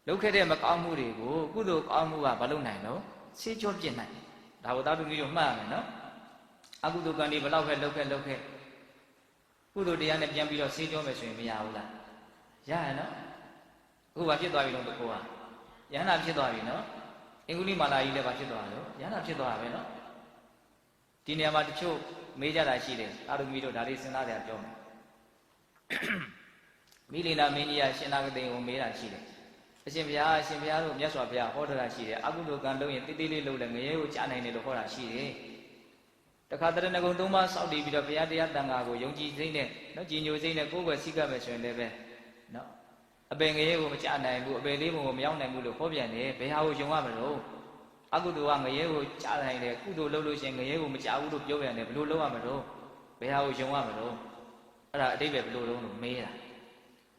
လုပ်ခဲ့တဲ့မကောင်းမှုတွေကိုကုသိုလ်ကောင်းမှုကဘာလို့နိုင်လို့ဆေးကြောပြစ်နိုင်ဒါကိုသားသမီးတို့မှတ်ရမယ်နော်အကုသိုလ်ကံတွေဘလောက်ပဲလုပ်ခဲ့ကုသိုလ်တရားနဲ့ပြန်ပြီးတော့ဆေးကြောမယ်ဆိုရင်မရဘူးလားရရနော်အခုဘာဖြစ်သွားပြီလို့တကောကယန္တာဖြစ်သွားပြီနော်အင်္ဂုလိမာလာကြီးလည်းဘာဖြစ်သွားလို့ယန္တာဖြစ်သွားတာပဲနော်ဒီနေရာမှာတချို့မေးကြတာရှိတယ်သားသမီးတို့ဒါလေးစဉ်းစားကြပြောမယ်မိလိနာမင်းကြီးကရှင်နာဂတိန်ကိုမေးတာရှိတယ်အရှင်ဘုရားတို့မြတ်စွာဘုရားဟောတာရှိတယ်အကုသိုလ်ကံလုပ်ရင်တိတိလေးလုပ်လဲငရဲကိုကြားနိုင်တယ်လို့ဟောတာရှိတယ်တခါတရဏဂုံ၃ပါးစောက်တည်ပြီးတော့ဘုရားတရားတန်ခါကိုယုံကြည်စိတ်နဲ့နော်ကြည်ညိုစိတ်နဲ့ကိုယ်ပဲစိတ်ကပဲဆိုရင်လည်းပဲနော်အပေငရဲကိုမကြားနိုင်ဘူးအပေလေးဘုံကိုမရောက်နိုင်ဘူးလို့ဟောပြန်တယ်ဘယ်ဟာကိုယုံရမလို့အကုသိုလ်ကငရဲကိုကြားနိုင်တယ်ကုသိုလ်လုပ်လို့ရှိရင်ငရဲကိုမကြားဘူးလို့ပြောပြန်တယ်ဘယ်လိုလုပ်ရမလို့ဘယ်ဟာကိုယုံရမလို့အဲ့ဒါအတိတ်ပဲဘယ်လိုလုပ်လို့မေးတာ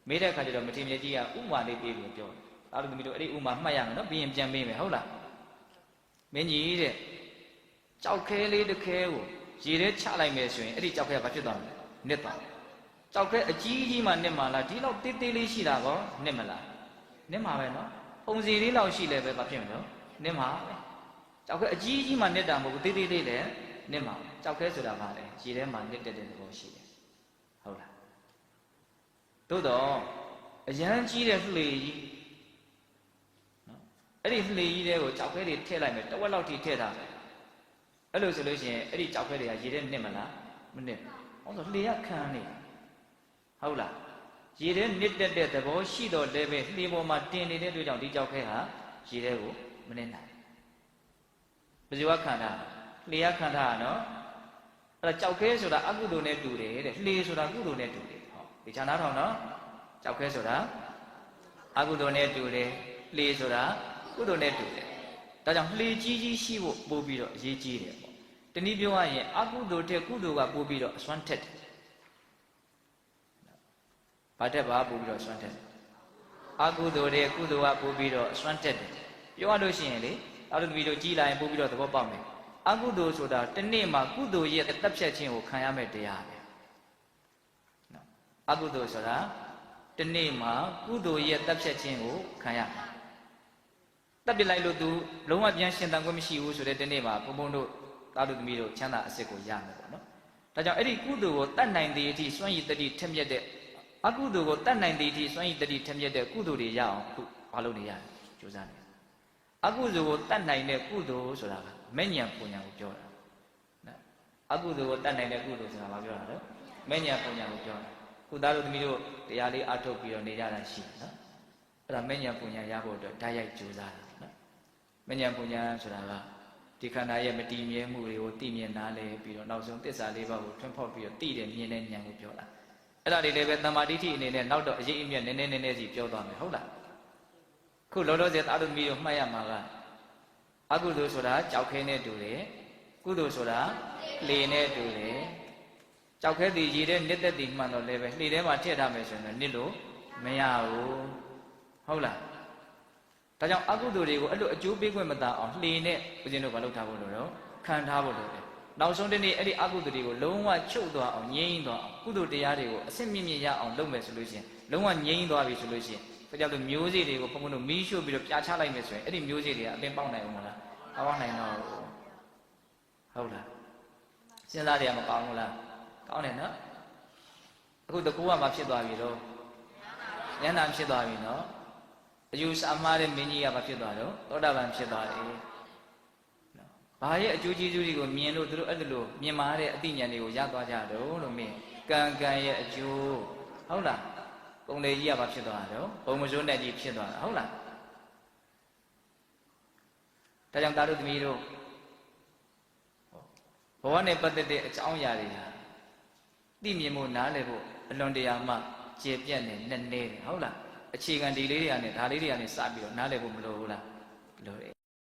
မေးတဲ့အခါကျတော့မထေရကြီးကဥမာလေးပေးပြီးပြောတယ်အားလုံးသမီးတို့အဲ့ဒီဥမာမှတ်ရမယ်နော်ပြီးရင်ပြန်ပေးမယ်ဟုတ်လားမင်းကြီးတဲ့ကြောက်ခဲလေးတစ်ခဲကိုရေထဲချလိုက်မယ်ဆိုရင်အဲ့ဒီကြောက်ခဲကဘာဖြစ်သွားမလဲနစ်သွားကြောက်ခဲအကြီးကြီးမှနစ်မှာလားဒီလောက်တေးသေးလေးရှိတာကောနစ်မလားနစ်မှာပဲနော်ပုံစီလေးလောက်ရှိလဲပဲဘာဖြစ်မလို့နစ်မှာပဲကြောက်ခဲအကြီးကြီးမှနစ်တာမဟုတ်ဘူးတေးသေးလေးလည်းနစ်မှာကြောက်ခဲဆိုတာဘာလဲရေထဲမှာနစ်တဲ့သဘောရှိတယ်ဟုတ်လားသို့တော့အရန်ကြီးတဲ့လှေကြီးနော်အဲ့ဒီလှေကြီးတွေကိုကြောက်ခဲတွေထည့်လိုက်မယ်တဝက်လောက်ထိထည့်ထားမယ်အဲ့လိုဆိုလို့ရှိရင်အဲ့ဒီကြောက်ခဲတွေကရေထဲနစ်မလားမနစ်ဘူးဟောဆိုလှေကခံနေဟုတ်လားရေထဲနစ်တက်တဲ့သဘောရှိတော့လည်းပဲလှေပေါ်မှာတင်နေတဲ့အတွက်ကြောင့်ဒီကြောက်ခဲဟာရေထဲကိုမနစ်နိုင်ဘယ်သူကခံထားလှေကခံထားနော်အဲ့ဒါကြောက်ခဲဆိုတာအကုသိုလ်နဲ့တူတယ်တဲ့လှေဆိုတာကုသိုလ်နဲ့တူတယ်ဟောဒီခြားနားထောင်နော်ကြောက်ခဲဆိုတာအကုသိုလ်နဲ့တူတယ်လှေဆိုတာကုသိုလ်နဲ့တူတယ်ဒါကြောင့်လှေကြီးကြီးရှိဖို့ပို့ပြီးတော့အရေးကြီးတယ်ပေါ့တနည်းပြောရရင်အကုသိုလ်တဲ့ကုသိုလ်ကပို့ပြီးတော့အစွမ်းထက်တယ်ဘာတက်ပါပို့ပြီးတော့အစွမ်းထက်တယ်အကုသိုလ်တဲ့ကုသိုလ်ကပို့ပြီးတော့အစွမ်းထက်တယ်ပြောရလို့ရှိရင်လေအဲ့လိုမျိုးကြီးလာရင်ပို့ပြီးတော့သဘောပေါက်မယ်အကုသိုလ်ဆိုတာတနေ့မှာကုသိုလ်ရဲ့တက်ဖြတ်ခြင်းကိုခံရမယ့်တရားပဲနော်အကုသိုလ်ဆိုတာတနေ့မှာကုသိုလ်ရဲ့တက်ဖြတ်ခြင်းကိုခံရမယ်တက်ပြလိုက်လို့သူလုံးဝပြန်ရှင်တန်ခွင့်မရှိဘူးဆိုတဲ့တနေ့မှာဘုံဘုံတို့သားတို့သမီးတို့ချမ်းသာအစစ်ကိုရမယ်ပေါ့နော်ဒါကြောင့်အဲ့ဒီကုသိုလ်ကိုတတ်နိုင်တဲ့အထိစွန့်ရည်တတိထက်မြက်တဲ့အကုသိုလ်ကိုတတ်နိုင်တဲ့အထိစွန့်ရည်တတိထက်မြက်တဲ့ကုသိုလ်တွေရအောင်ခုဘာလုပ်နေရလဲကြိုးစားနေအကုသိုလ်ကိုတတ်နိုင်တဲ့ကုသိုလ်ဆိုတာကမဲ့ညာပူညာကိုပြောတာနော်အကုသိုလ်ကိုတတ်နိုင်တဲ့ကုသိုလ်ဆိုတာဘာပြောတာလဲမဲ့ညာပူညာကိုပြောတာခုသားတို့သမီးတို့တရားလေးအထုတ်ပြီးတော့နေကြတာရှိတယ်နော်အဲ့ဒါမဲ့ညာပူညာရဖို့အတွက်ဓာတ်ရိုက်ကြိုးစားတာနော်မဲ့ညာပူညာဆိုတာကဒီခန္ဓာရဲ့မတည်မြဲမှုတွေကိုသိမြင်နားလည်ပြီးတော့နောက်ဆုံးသစ္စာလေးပါးကိုထွန်းဖောက်ပြီးတော့သိတယ်မြင်တဲ့ဉာဏ်ကိုပြောတာအဲ့ဒါတွေလည်းပဲတမ္မာဒိဋ္ဌိအနေနဲ့နောက်တော့အရေးအမြတ်နည်းနည်းစီပြောသွားမယ်ဟုတ်လားခုလောလောဆယ်သားတို့သမီးတို့မှတ်ရမှာကအကုသိုလ်ဆိုတာကြောက်ခဲနဲ့တူတယ်ကုသိုလ်ဆိုတာလေနဲ့တူတယ်ကြောက်ခဲတည်ရည်တဲ့နှစ်သက်တည်မှန်တော့လည်းပဲလှေထဲမှာထည့်ထားမယ်ဆိုရင်နစ်လို့မရဘူးဟုတ်လားဒါကြောင့်အကုသိုလ်တွေကိုအဲ့လိုအကျိုးပေးခွင့်မသာအောင်လှေနဲ့ဦးဇင်းတို့မလုပ်ထားဖို့လို့တော့ခံထားဖို့လို့တယ်နောက်ဆုံးတနေ့အဲ့ဒီအကုသိုလ်တွေကိုလုံးဝချုပ်သွားအောင်ငြိမ်းသွားအောင်ကုသိုလ်တရားတွေကိုအစစ်မြင့်မြင့်ရအောင်လုပ်မယ်ဆိုလို့ရှိရင်လုံးဝငြိမ်းသွားပြီဆိုလို့ရှိရင်ဒါကြောင့်မျိုးစေ့တွေကိုဘုံဘုံတို့မီးရှို့ပြီးတော့ပြာချလိုက်မယ်ဆိုရင်အဲ့ဒီမျိုးစေ့တွေကအပင်ပေါက်နိုင်အောင်မလားပေါက်နိုင်တော့ဟုတ်လားစဉ်းစားရမကောင်းဘူးလားကောင်းတယ်နော်အခုတကူကမှဖြစ်သွားပြီတော့ဉာဏ်နာဖြစ်သွားပြီနော်အယူစာမှားတဲ့မင်းကြီးကဘာဖြစ်သွားတော့သောတာပန်ဖြစ်သွားတယ်နော်ဘာရဲ့အကျိုးကျေးဇူးတွေကိုမြင်လို့သူတို့အဲ့လိုမြင်မာတဲ့အသိဉာဏ်တွေကိုရသွားကြတော့လို့မင်းကံရဲ့အကျိုးဟုတ်လားပုံလေကြီးကဘာဖြစ်သွားတာတော့ဘုံမစိုးနဲ့ကြီးဖြစ်သွားတာဟုတ်လားဒါကြောင့်သားတို့သမီးတို့ဘဝနဲ့ပတ်သက်တဲ့အကြောင်းအရာတွေဟာသိမြင်ဖို့နားလည်ဖို့အလွန်တရာမှကျေပြတ်နေနဲ့နေတယ်ဟုတ်လားအခြေခံဒီလေးတွေကနေဒါလေးတွေကနေစပြီးတော့နားလည်ဖို့မလိုဘူးလားလိုတယ်